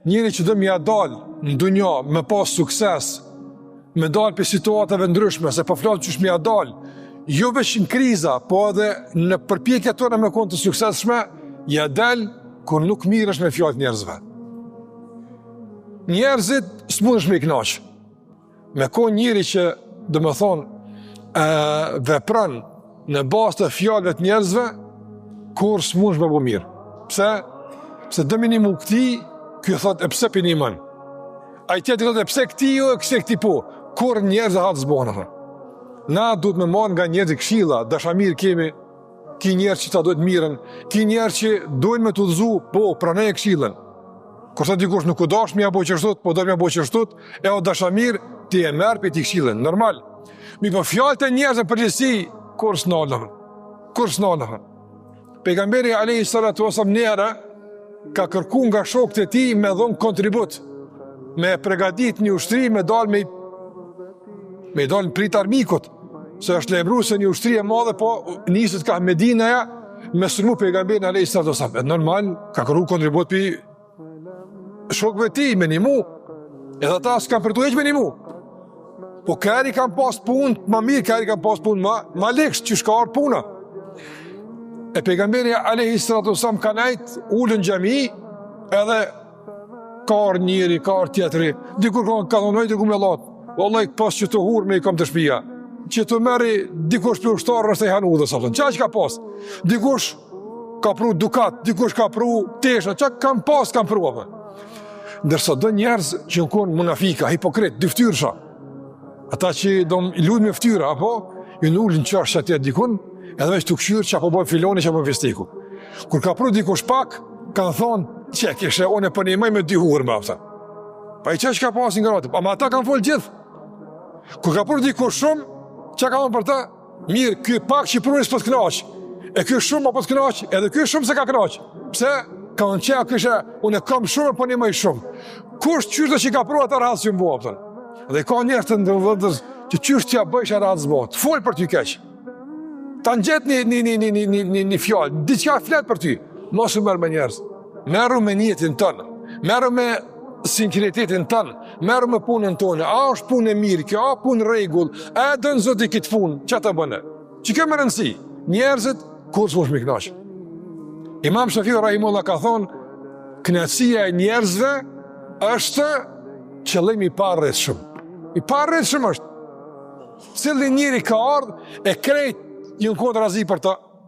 njëri që do m'ja dal në dunja, me pas sukses, me dal për situatave ndryshme, se po flas qysh m'ja dal, jo veç në kriza, po edhe në përpjekjet tona me qenë të suksesshme, ja dal kur nuk mirësh me fjalët njerëzve. Njerëzit s'mundesh me i kënaq. Me qenë njëri që, domethënë, vepron në bazë të fjalëve të njerëzve, kur s'mundesh me bëu mirë. Pse? Pse do minimu këti, ky thot e pse piniman. Ai tjetri thot e pse këti jo, pse këti po. Kur njerëz e hatë zbona. Na duhet me marrë nga njerëz këshilla, dashamir kemi, ki njerëz që ta duhet mirën, ki njerëz që duhen me të udhëzu, po, pranoj këshillën. Kur sa dikush nuk u dash më apo çështot, po do më apo çështot, e o dashamir ti e merr për ti këshillën, normal. Mi po fjalët e njerëzve përgjithësi kur s'nalën. Pejgamberi alayhi salatu wasallam nera ka kërku nga shokët e tij me dhon kontribut, me përgatit një ushtri, me dal në prit armikut, se është lajmëruar se një ushtri e madhe, po niset ka Medinaja me sulmu pejgamberin alayhi salatu wasallam. Normal, ka kërku kontribut për shokëve ti, me një mu, edhe ata s'kan për të heq me një mu. Po kërri kam pas punë, ma mirë kërri kam pas punë, ma leksh që shka arë puna. E pejgamberi alayhi salatu wasallam ka najt ullën xhami, edhe ka arë njëri, ka arë tjetëri, dikur ka dhonoj të kumë e latë, vallaj pas që të hurë me i kom të shpia, që të meri dikush për ushtarë nështë e hanë udhës, qa që ka pas? Dikush ka pru dukat, dikush ka pru tesha, qa kam pas, kam pru, apë. Ndërsa do njerëz që në konë munafika, hipokrit, dyftyrsha, ata që do më lullë me ftyra, apo, ju në ullë në qërë që atje dikun, edhe veç të këshyrë që apo bëjë filoni që apo festiku. Kur ka pru dikush pak, kanë thonë, që kishe, one për një maj me dy hurë me apëta. Pa i që ka pasin nga ratë, ama ata kanë folë gjithë. Kur ka pru dikush shumë, që ka thonë për ta, mirë, ky pak që pru njës për të knaqë, e ky shumë apo të knaqë, edhe ky shumë se ka knaqë. Pse? Ka në që këshe, unë e kam shumë, për një maj shumë. Kush qështë që ka pru ata rrasë që më bëha, dhe ka njerë të ndërvëndës që qështë që ja bëjsh e rrasë bëha, të folë për ty keqë. Ta në gjetë një fjallë, diqka fletë për ty, mosë merë me njerës. Meru me njetin tënë, meru me sinceritetin tënë, meru me punën tonë, a është punë e mirë, kjo a punë regull, a dënë zoti këtë punë, që të bëne? Që kjo më rëndësi, njerëzit, kur s'mosh me knaqë. Imam Shafiu rahimullah ka thonë, kënaqësia e njerëzve është qëllimi i parëritshëm. I parëritshëm është. Cili njeri ka ardhë e krejt një kontrazi për ta.